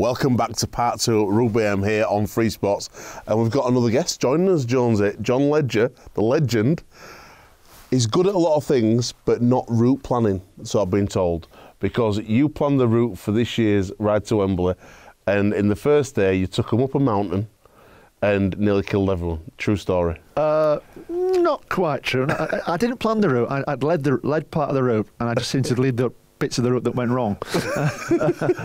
Welcome back to part 2 Rugby AM here on Free Spots, and we've got another guest joining us, Jonesy. John Ledger, the legend. He's good at a lot of things, but not route planning, so I've been told, because you planned the route for this year's ride to Wembley, and in the first day you took him up a mountain and nearly killed everyone. True story? Not quite true. I didn't plan the route. I'd led part of the route, and I just seemed to lead the bits of the route that went wrong.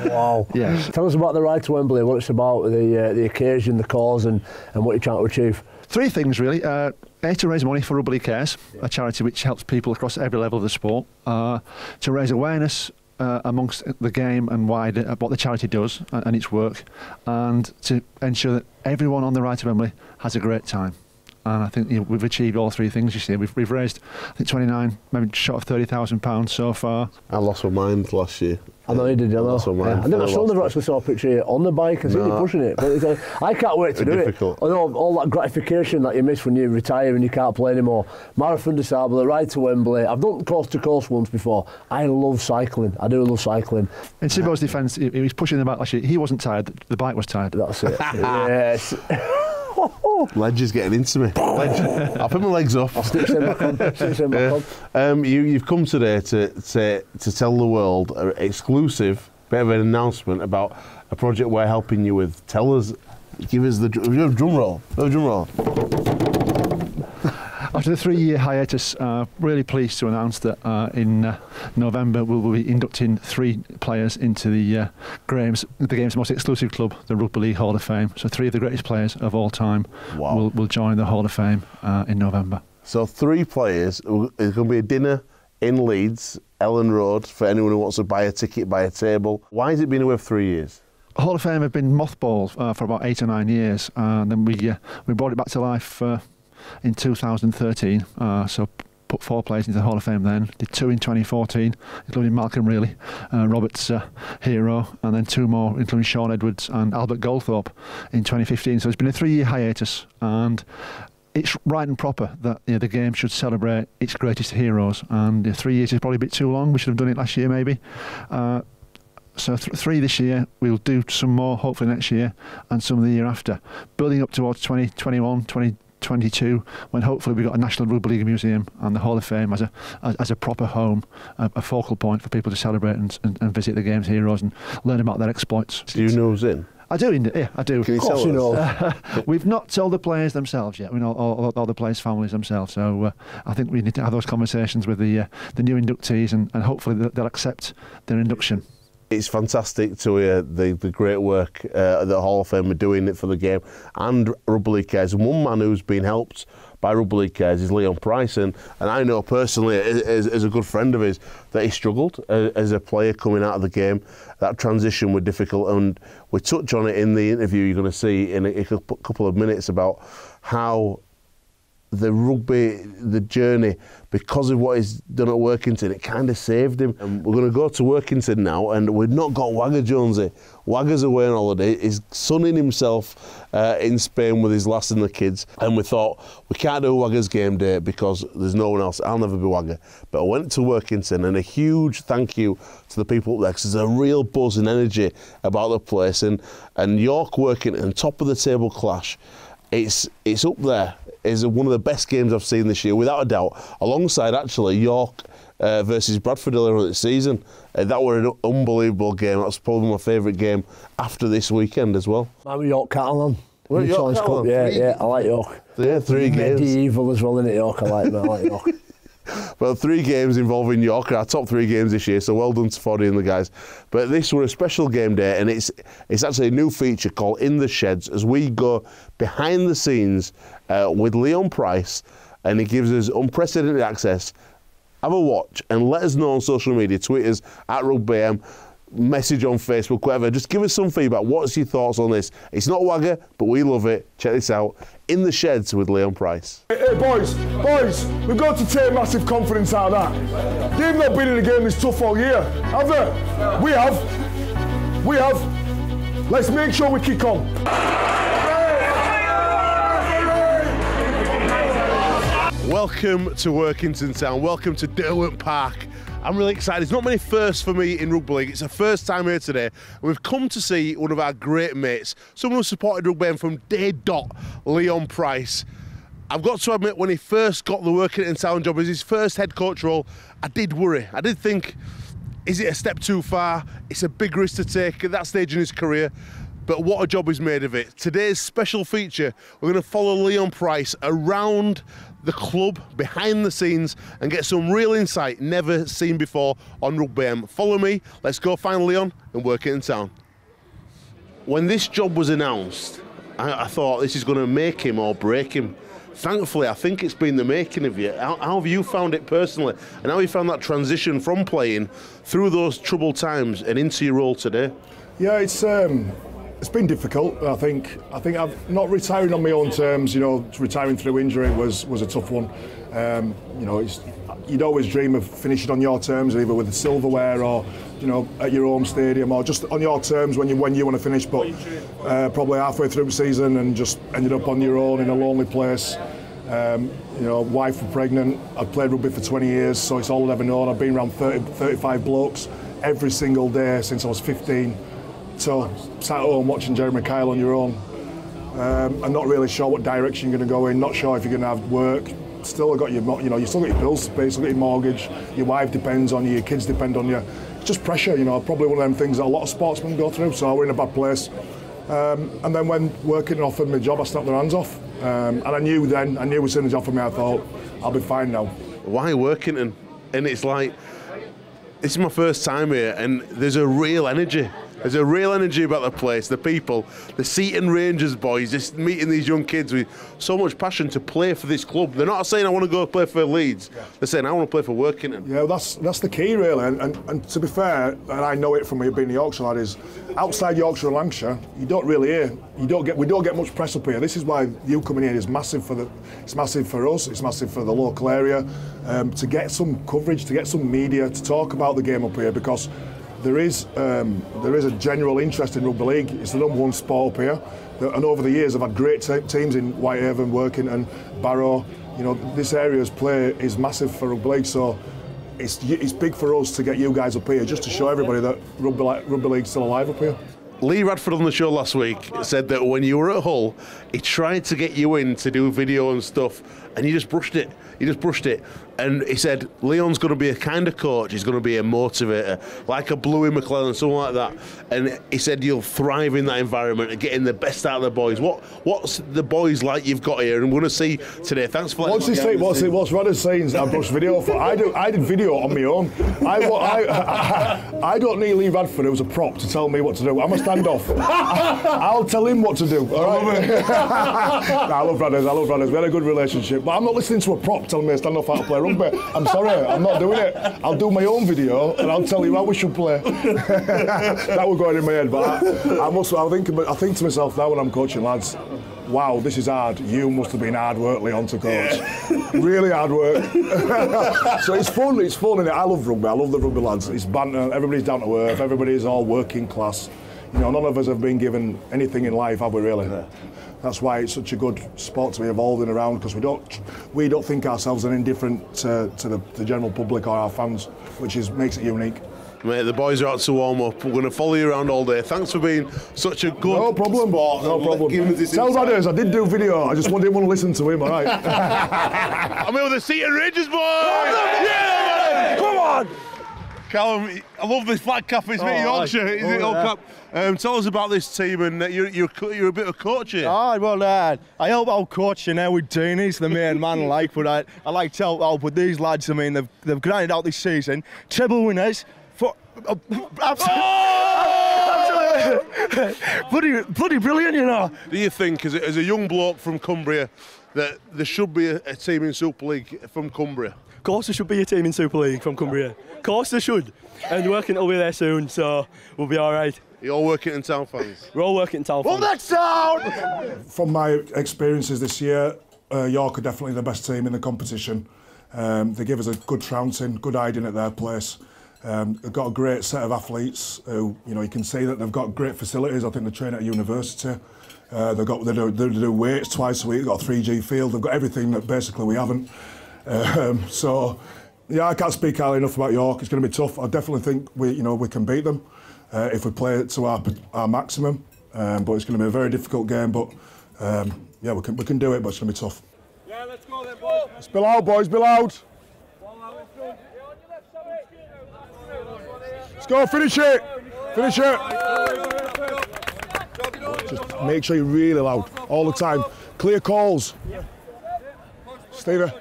Wow. Yes. Tell us about the ride to Wembley, what it's about, the occasion, the cause, and what you're trying to achieve. 3 things really. A, to raise money for Rugby League Cares, a charity which helps people across every level of the sport. To raise awareness amongst the game and wider what the charity does and its work, and to ensure that everyone on the ride to Wembley has a great time. And I think we've achieved all 3 things. You see, we've raised, I think, 29, maybe short of £30,000 so far. I lost my mind last year. I know you did, I know. I never actually saw a picture of you on the bike and see you pushing it. But I can't wait to do difficult. it. I know all that gratification that you miss when you retire and you can't play anymore. Marathon des Sables, the ride to Wembley. I've done coast to coast once before. I love cycling. I do love cycling. In Sibo's defence, he was pushing the bike last year. He wasn't tired. The bike was tired. That's it. Yes. Ledger's getting into me. I'll put my legs up. I'll stitch them back on. You've come today to tell the world an exclusive bit of an announcement about a project we're helping you with. Tell us, give us the drum roll. Drum roll. After the 3-year hiatus, really pleased to announce that in November we'll be inducting 3 players into the game's most exclusive club, the Rugby League Hall of Fame. So 3 of the greatest players of all time will join the Hall of Fame in November. So 3 players. There's going to be a dinner in Leeds, Ellen Road, for anyone who wants to buy a ticket, buy a table. Why has it been away for 3 years? Hall of Fame have been mothballed for about 8 or 9 years, and then we brought it back to life in 2013, so put 4 players into the Hall of Fame then, did 2 in 2014, including Malcolm Reilly, Robert's hero, and then 2 more, including Sean Edwards and Albert Goldthorpe in 2015. So it's been a 3-year hiatus, and it's right and proper that the game should celebrate its greatest heroes, and 3 years is probably a bit too long. We should have done it last year maybe. So 3 this year, we'll do some more hopefully next year, and some the year after, building up towards 2021, 2022, when hopefully we've got a National Rugby League Museum and the Hall of Fame as a proper home, a focal point for people to celebrate and visit the game's heroes and learn about their exploits. Do you know who's in? I do, yeah, I do. Can you tell us? We've not told the players themselves yet. We know all the players' families themselves. So I think we need to have those conversations with the new inductees, and hopefully they'll accept their induction. It's fantastic to hear the great work the Hall of Fame are doing it for the game and Rugby League Cares. And one man who's been helped by Rugby League Cares is Leon Pryce, and I know personally, as a good friend of his, that he struggled as a player coming out of the game. That transition was difficult, and we touch on it in the interview you're going to see in a couple of minutes about how the journey, because of what he's done at Workington, it kind of saved him. And we're going to go to Workington now, and we've not got Wagger, Jonesy. Wagger's away on holiday. He's sunning himself in Spain with his lass and the kids, and we thought we can't do Wagger's game day because there's no one else. I'll never be Wagger. But I went to Workington, and a huge thank you to the people up there, because there's a real buzz and energy about the place, and York Workington, top of the table clash. It's up there. Is one of the best games I've seen this year, without a doubt, alongside actually York versus Bradford earlier on this season. That was an unbelievable game. That was probably my favourite game after this weekend as well. I'm a York Catalan. York Catalan? Yeah, I like York. Yeah, 3 games. Medieval as well, isn't it, York? I like York. Well, 3 games involving York, our top 3 games this year, so well done to Foddy and the guys. But this was a special game day, and it's actually a new feature called In the Sheds, as we go behind the scenes with Leon Pryce, and he gives us unprecedented access. Have a watch and let us know on social media, tweet us at RugbyAM, message on Facebook, whatever. Just give us some feedback. What's your thoughts on this? It's not Wagger, but we love it. Check this out. In the Sheds with Leon Pryce. Hey boys, we've got to take massive confidence out of that. They've not been in a game this tough all year, have they? We have. Let's make sure we kick on. Welcome to Workington Town. Welcome to Derwent Park. I'm really excited. There's not many firsts for me in rugby league. It's the first time here today. And we've come to see one of our great mates, someone who supported rugby from day dot, Leon Pryce. I've got to admit, when he first got the Workington Town job as his first head coach role, I did worry. I did think, is it a step too far? It's a big risk to take at that stage in his career. But what a job he's made of it. Today's special feature, we're going to follow Leon Pryce around the club, behind the scenes, and get some real insight never seen before on Rugby. Follow me, let's go find Leon and Workington Town. When this job was announced, I thought this is going to make him or break him. Thankfully, I think it's been the making of you. How have you found it personally? And how have you found that transition from playing through those troubled times and into your role today? Yeah, it's been difficult. I think I've not retiring on my own terms. You know, retiring through injury was a tough one. You know, you'd always dream of finishing on your terms, either with the silverware or, you know, at your home stadium, or just on your terms when you want to finish. But probably halfway through the season and just ended up on your own in a lonely place. You know, wife was pregnant. I'd played rugby for 20 years, so it's all I've ever known. I've been around 35 blokes every single day since I was 15. So sat at home watching Jeremy Kyle on your own, and not really sure what direction you're going to go in. Not sure if you're going to have work. Still got your, you know, you still got your bills to pay, still got your mortgage. Your wife depends on you. Your kids depend on you. It's just pressure, you know. Probably one of them things that a lot of sportsmen go through. So we're in a bad place. And then when Workington offered me a job, I snapped their hands off. And I knew as soon as they offered me, I thought, I'll be fine now. Why Workington? And it's like, this is my first time here, and there's a real energy. There's a real energy about the place, the people, the Seaton Rangers boys, just meeting these young kids with so much passion to play for this club. They're not saying I want to go play for Leeds. They're saying I want to play for Workington. Yeah, that's the key really. And to be fair, and I know it from being a Yorkshire lad, is outside Yorkshire and Lancashire, you don't really hear. We don't get much press up here. This is why you coming here is massive it's massive for us. It's massive for the local area, to get some coverage, to get some media, to talk about the game up here, because there is a general interest in rugby league. It's the #1 sport up here, and over the years I've had great teams in Whitehaven, Workington, Barrow. You know, this area's play is massive for rugby league, so it's big for us to get you guys up here, just to show everybody that rugby league's still alive up here. Lee Radford on the show last week said that when you were at Hull, he tried to get you in to do video and stuff, and you just brushed it. And he said, Leon's going to be a kind of coach, he's going to be a motivator, like a Bluey McClellan, something like that. And he said you'll thrive in that environment and getting the best out of the boys. What's the boys like you've got here? And we're going to see today. Thanks for letting me. What's Radder's saying is I brushed video for. I did video on my own. I don't need Lee Radford, who's a prop, to tell me what to do. I'm a standoff. I'll tell him what to do. All right? I love Radders. We had a good relationship. But I'm not listening to a prop telling me to stand off how to play rugby. I'm sorry, I'm not doing it. I'll do my own video and I'll tell you how we should play. That was going in my head. But I think to myself now when I'm coaching lads, wow, this is hard. You must have been hard work, Leon, to coach. Yeah. Really hard work. So it's fun, innit? I love rugby. I love the rugby lads. It's banter. Everybody's down to earth. Everybody's all working class. You know, none of us have been given anything in life, have we really? Yeah. That's why it's such a good sport to be evolving around, because we don't think ourselves any different to the general public or our fans, which makes it unique. Mate, the boys are out to warm up. We're going to follow you around all day. Thanks for being such a good sport. No problem. Tell Radders, I did do video. I just didn't want to listen to him, all right? I'm here with the Seaton Rangers boys! Yeah, man! Come on! Callum, I love this flat cap. It's Yorkshire. Is it all cap? Tell us about this team, and you're a bit of a coach here. I help out coaching now with Dean. He's the main man, but I like to help out with these lads. I mean, they've grinded out this season. Treble winners. Bloody brilliant, you know. Do you think, as a young bloke from Cumbria, that there should be a team in Super League from Cumbria? Of course there should be a team in Super League from Cumbria. Of course there should. And Workington will be there soon, so we'll be all right. You're all Workington Town fans? We're all Workington Town fans. Well, that's down! From my experiences this year, York are definitely the best team in the competition. They give us a good trouncing, good hiding at their place. They've got a great set of athletes who, you know, you can see that they've got great facilities. I think they train at a university. They do weights twice a week. They've got a 3G field. They've got everything that basically we haven't. So Yeah, I can't speak highly enough about York. It's going to be tough. I definitely think we can beat them if we play it to our maximum. But it's going to be a very difficult game. But yeah, we can do it. But it's going to be tough. Yeah, let's go then, boys. Let's be loud, boys. Be loud. Let's go. Finish it. Finish it. Just make sure you're really loud all the time. Clear calls. Stevie.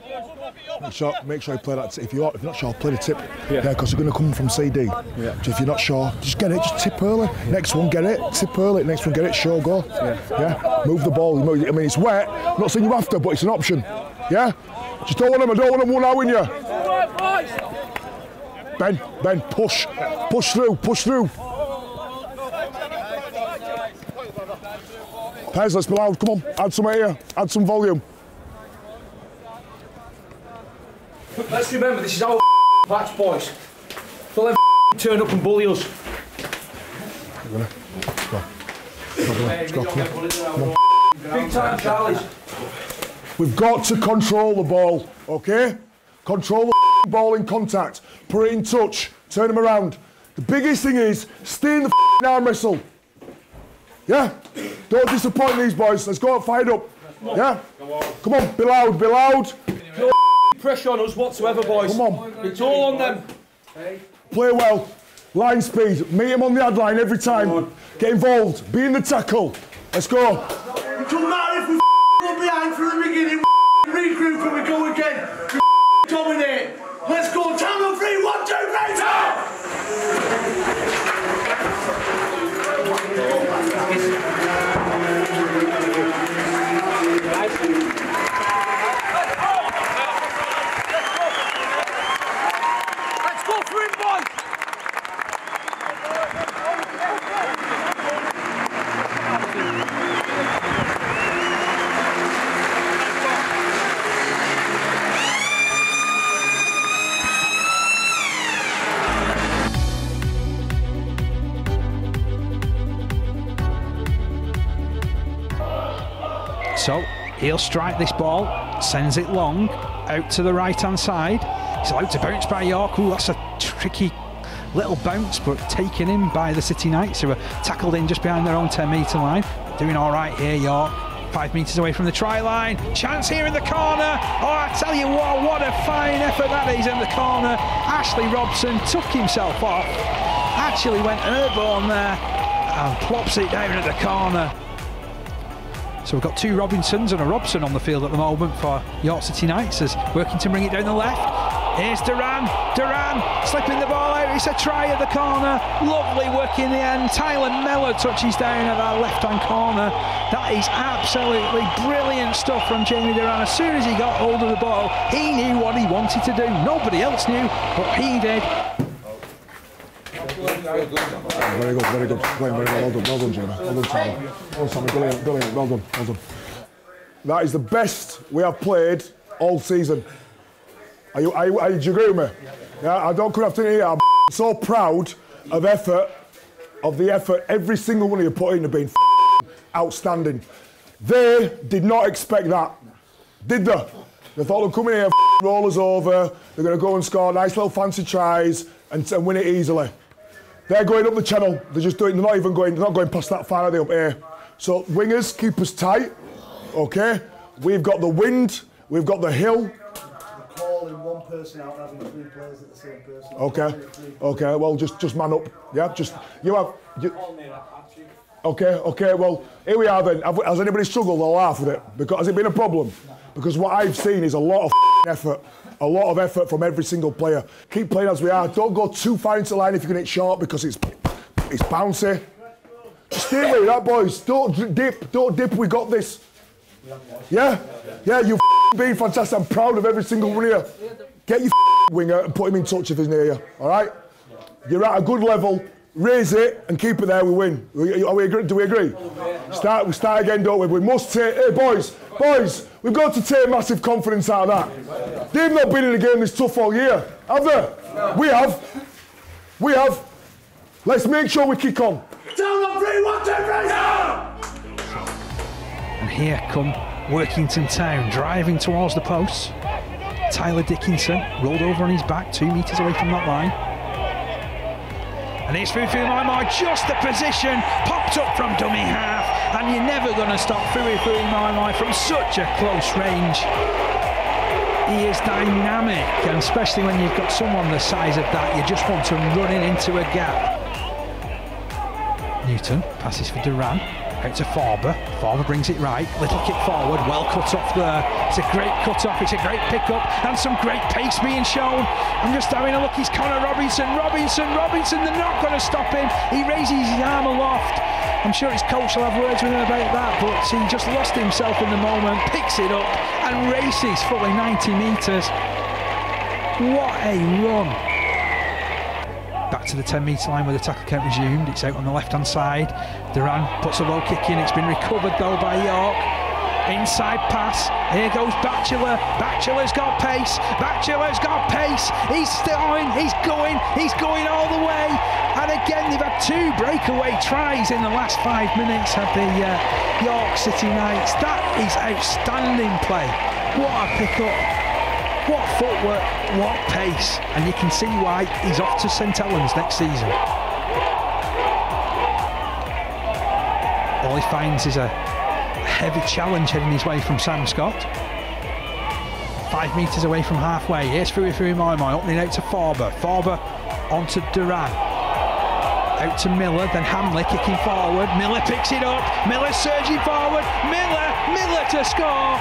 Make sure you play that. If you're not sure, play the tip. Yeah, because they're going to come from CD. Yeah. So if you're not sure, just get it. Just tip early. Next one, get it. Tip early. Next one, get it. Sure, go. Yeah. Move the ball. I mean, it's wet. I'm not saying you have to, but it's an option. Yeah. Just don't want them. I don't want them one out in you. Ben, push through. Pez, let's be loud. Come on, add some here. Add some volume. Let's remember, this is our patch, boys. Don't let turn up and bully us. Big time, Charlie. We've got to control the ball, okay? Control the ball in contact. Put it in touch. Turn them around. The biggest thing is stay in the arm wrestle. Yeah? Don't disappoint these boys. Let's go, fired up. Yeah? Come on, be loud, be loud. No pressure on us whatsoever, boys. Come on. It's all on them. Play well. Line speed. Meet him on the ad line every time. Get involved. Be in the tackle. Let's go. It doesn't matter if we run behind from the beginning, we regroup and we go again. We dominate. Let's go. Time on 3, 1, 2, 3, go! Let's go for him, boys! So he'll strike this ball, sends it long, out to the right-hand side. He's allowed to bounce by York. Ooh, that's a tricky little bounce, but taken in by the City Knights, who are tackled in just behind their own 10-metre line. Doing all right here, York. 5 metres away from the try line. Chance here in the corner. Oh, I tell you what a fine effort that is in the corner. Ashley Robson took himself off, actually went airborne there and plops it down at the corner. So we've got 2 Robinsons and a Robson on the field at the moment for York City Knights as Workington bring it down the left. Here's Duran slipping the ball out. It's a try at the corner. Lovely work in the end. Tyler Mellor touches down at that left-hand corner. That is absolutely brilliant stuff from Jamie Duran. As soon as he got hold of the ball, he knew what he wanted to do. Nobody else knew, but he did. Very good. Playing very well. Well done, Jamie. Well done, Tyler. Well done, Sammy. Brilliant. Well done. That is the best we have played all season. Do you agree with me? Yeah, I don't come after here. I'm so proud of the effort every single one of you put in have been outstanding. They did not expect that, did they? They thought they'd come in here, roll us over, they're going to go and score nice little fancy tries and win it easily. They're going up the channel. They're just doing. They're not going past that far. Are they up here? So wingers, keep us tight. Okay. We've got the wind. We've got the hill. Calling one person out and having 3 players at the same person. Okay. Well, just man up. Yeah. Okay. Well, here we are then. Has anybody struggled or laughed with it? Because has it been a problem? Because what I've seen is a lot of effort. A lot of effort from every single player. Keep playing as we are. Don't go too far into the line if you can hit short because it's bouncy. Stay with that, boys. Don't dip. We got this. Yeah, you've been fantastic. I'm proud of every single one of you. Get your winger and put him in touch if he's near you. All right? You're at a good level. Raise it and keep it there. We win. Do we agree? We start again, don't we? We must take. Hey, boys. We've got to take massive confidence out of that. They've not been in a game this tough all year, have they? No. We have. Let's make sure we kick on. Down on 3, 1, 2, 3, And here come Workington Town driving towards the posts. Tyler Dickinson rolled over on his back, 2 metres away from that line. And it's Fufu Maimai, just the position, popped up from dummy half, and you're never going to stop Fufu Maimai from such a close range. He is dynamic, and especially when you've got someone the size of that, you just want to run it into a gap. Newton passes for Duran, out to Farber. Farber brings it right, little kick forward, well cut off there. It's a great cut off, it's a great pick up, and some great pace being shown. I'm just having a look, it's Connor Robinson, they're not going to stop him. He raises his arm aloft. I'm sure his coach will have words with him about that, but he just lost himself in the moment, picks it up and races fully 90 metres. What a run. Back to the 10-metre line where the tackle count resumed. It's out on the left-hand side. Duran puts a low kick in. It's been recovered though by York. Inside pass. Here goes Batchelor. Batchelor's got pace. Batchelor's got pace. He's going. He's going all the way. And again, they've had 2 breakaway tries in the last 5 minutes of the York City Knights. That is outstanding play. What a pick-up. What footwork, what pace, and you can see why he's off to St Helens next season. All he finds is a heavy challenge heading his way from Sam Scott. 5 metres away from halfway. Here's Fufu Maimai, opening out to Farber. Farber onto Duran. Out to Miller, then Hamley kicking forward. Miller picks it up. Miller surging forward. Miller to score.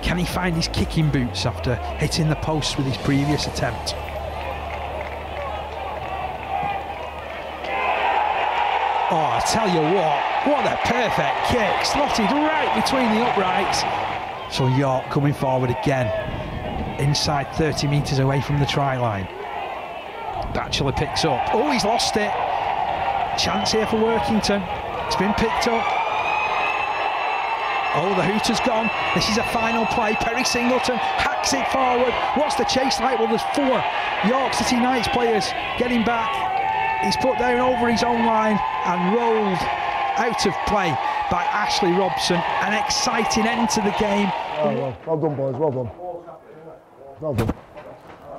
Can he find his kicking boots after hitting the post with his previous attempt? Oh, I tell you what a perfect kick, slotted right between the uprights. So York coming forward again, inside 30 metres away from the try line. Batchelor picks up, oh, he's lost it. Chance here for Workington, it's been picked up. Oh, the hooter's gone. This is a final play. Perry Singleton hacks it forward. What's the chase like? Well, there's 4 York City Knights players getting back. He's put down over his own line and rolled out of play by Ashley Robson. An exciting end to the game. Oh, well done, boys. Well done. Well done.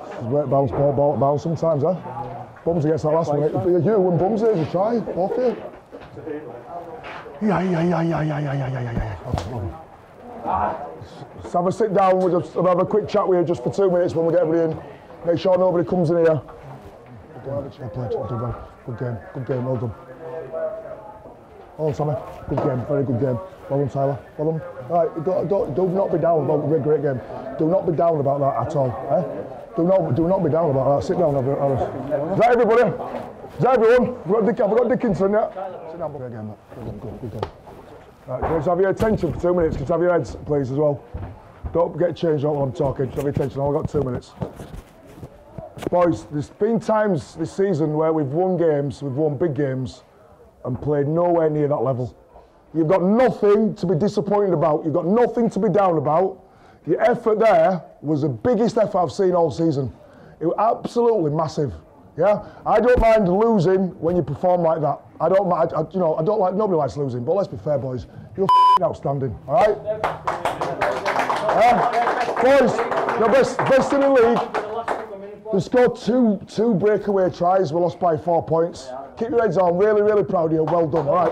It's work bounce, ball bounce sometimes, eh? Bumsy gets that last one. You and Bumsy, you try, both of you. Yeah. Let's have a sit down, we'll just have a quick chat with you just for 2 minutes when we get everybody in. Make sure nobody comes in here. Good game, well done. Well done, Sammy. Good game, very good game. Well done, Tyler. Well done. Right, do not be down about a great game. Do not be down about that at all. Eh? Do not be down about that. Sit down. Is that everybody? Is that everyone? Have we got Dickinson yet? Sit down. Great game, good. Right, can you have your attention for 2 minutes? Can you have your heads, please, as well? Don't get changed while I'm talking. Just have your attention. I've got 2 minutes. Boys, there's been times this season where we've won games, we've won big games, and played nowhere near that level. You've got nothing to be disappointed about. You've got nothing to be down about. Your effort there was the biggest effort I've seen all season. It was absolutely massive. Yeah, I don't mind losing when you perform like that. I don't mind. Nobody likes losing. But let's be fair, boys. You're outstanding. All right. Boys, you're best in the league. We scored two breakaway tries. We lost by 4 points. Keep your heads on. Really, really proud of you. Well done. All right.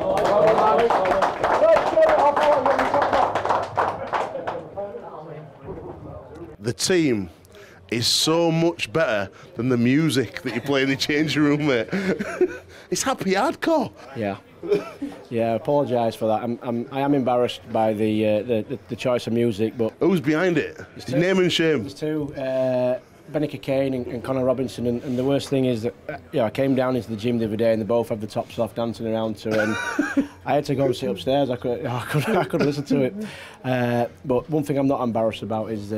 The team is so much better than the music that you play in the changing room, mate. It's happy hardcore. Yeah, I apologise for that. I am embarrassed by the choice of music, but who's behind it? It's name and shame. There's 2, Benny Kane and Connor Robinson, and the worst thing is that I came down into the gym the other day and they both had the tops off dancing around to it, and I had to go and sit upstairs. I couldn't listen to it. But one thing I'm not embarrassed about is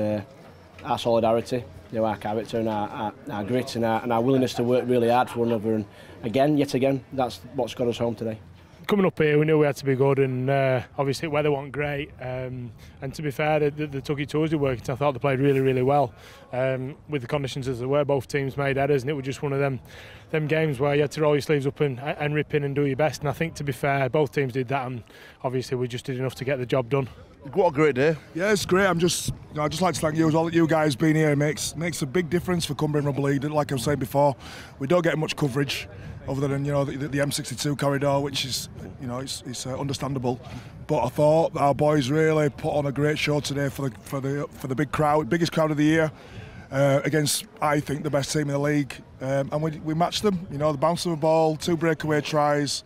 our solidarity, our character and our grit and our willingness to work really hard for one another. And yet again, that's what's got us home today. Coming up here, we knew we had to be good, and obviously the weather wasn't great. And to be fair, the took it towards the Workington. I thought they played really, really well with the conditions as they were. Both teams made headers, and it was just one of them games where you had to roll your sleeves up and rip in and do your best. And I think, to be fair, both teams did that, and obviously we just did enough to get the job done. What a great day. Yeah, it's great. I'd just like to thank you, all you guys being here. It makes a big difference for Cumbria Rugby League. Like I was saying before, we don't get much coverage other than the M62 corridor, which is it's understandable. But I thought our boys really put on a great show today for the big crowd, biggest crowd of the year, against I think the best team in the league, and we matched them. The bounce of the ball, 2 breakaway tries.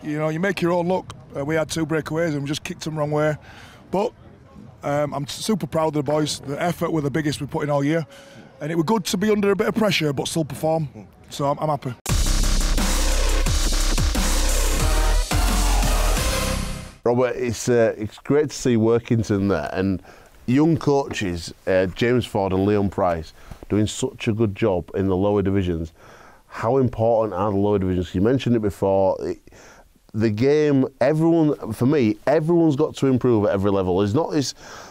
You make your own luck. We had 2 breakaways and we just kicked them wrong way. But I'm super proud of the boys. The effort were the biggest we put in all year, and it was good to be under a bit of pressure but still perform. So I'm happy. Robert, it's great to see Workington there, and young coaches, James Ford and Leon Pryce, doing such a good job in the lower divisions. How important are the lower divisions? You mentioned it before. The game, everyone's got to improve at every level. There's not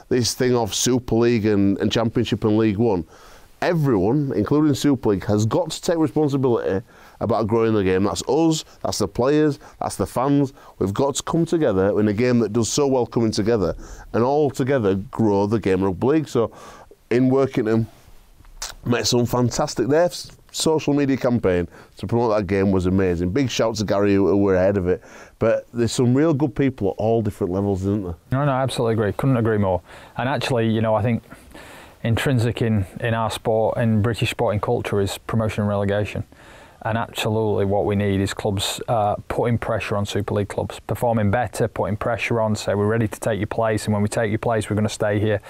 this thing of Super League and Championship and League One. Everyone, including Super League, has got to take responsibility about growing the game. That's us, that's the players, that's the fans. We've got to come together in a game that does so well coming together, and all together grow the game of rugby league. So in Workington, met some fantastic, their social media campaign to promote that game was amazing. Big shout to Gary who were ahead of it. But there's some real good people at all different levels, isn't there? No, I absolutely agree. Couldn't agree more. And actually, I think intrinsic in our sport, in British sporting culture, is promotion and relegation. And absolutely what we need is clubs putting pressure on Super League clubs, performing better, putting pressure on, say we're ready to take your place, and when we take your place we're going to stay here.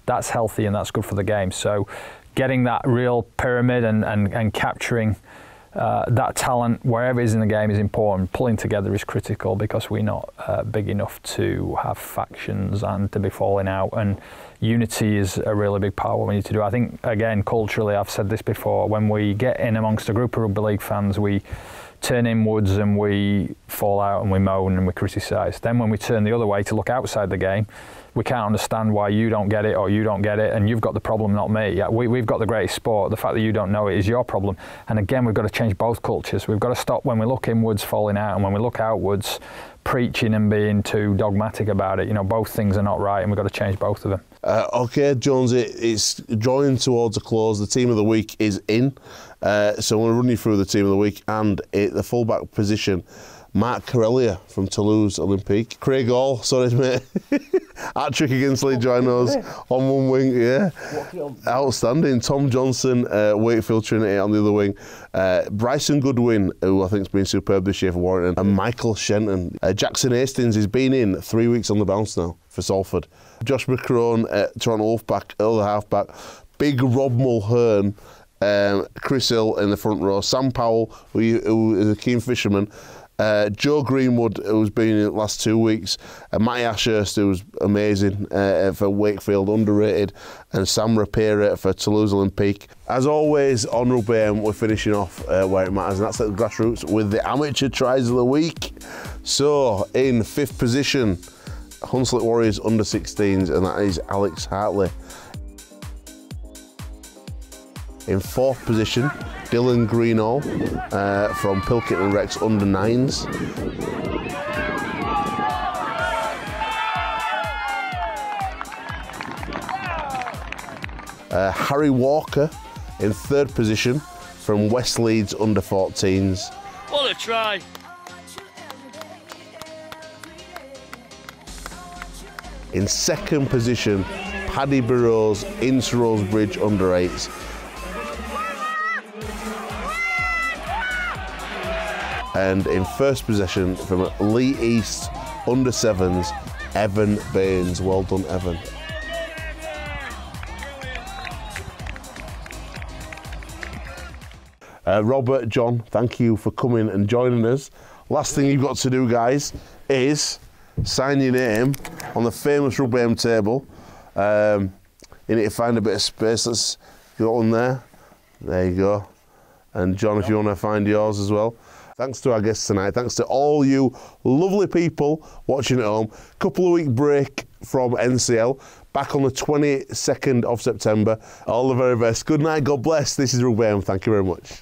That's healthy and that's good for the game. So getting that real pyramid and capturing that talent wherever it is in the game is important. Pulling together is critical because we're not big enough to have factions and to be falling out, and unity is a really big part of what we need to do. I think, again, culturally, I've said this before, when we get in amongst a group of rugby league fans, we turn inwards and we fall out and we moan and we criticise. Then when we turn the other way to look outside the game, we can't understand why you don't get it or you don't get it, and you've got the problem, not me. Yeah, we've got the greatest sport. The fact that you don't know it is your problem. And again, we've got to change both cultures. We've got to stop when we look inwards falling out, and when we look outwards preaching and being too dogmatic about it. Both things are not right, and we've got to change both of them. OK, Jones, it's drawing towards a close. The team of the week is in. So I'm going to run you through the team of the week, and the fullback position. Mark Corellia from Toulouse Olympique. Craig Hall, sorry mate. Hat-trick against Lee Joinos on one wing, yeah. Outstanding. Tom Johnson, Wakefield Trinity on the other wing. Bryson Goodwin, who I think has been superb this year for Warrington. And Michael Shenton. Jackson Hastings has been in 3 weeks on the bounce now for Salford. Josh McCrone, Toronto Wolfpack, other halfback. Big Rob Mulhern. Chris Hill in the front row. Sam Powell, who is a keen fisherman. Joe Greenwood, who's been in the last 2 weeks, Matty Ashurst, who's amazing for Wakefield, underrated, and Sam Rapira for Toulouse Olympique. As always, on Rugby AM, we're finishing off where it matters, and that's at the grassroots with the amateur tries of the week. So, in 5th position, Hunslet Warriors under-16s, and that is Alex Hartley. In 4th position, Dylan Greenall from Pilkington Rex under-9s. Harry Walker in 3rd position from West Leeds under-14s. What a try! In 2nd position, Paddy Burrows, Inter Rose Bridge under-8s. And in 1st position from Lee East under-7s, Evan Baines. Well done, Evan. Robert, John, thank you for coming and joining us. Last thing you've got to do, guys, is sign your name on the famous Rugby AM table. You need to find a bit of space. Let's go on there. There you go. And John, if you want to find yours as well. Thanks to our guests tonight. Thanks to all you lovely people watching at home. Couple of week break from NCL. Back on the 22nd of September. All the very best. Good night. God bless. This is Rugby AM. Thank you very much.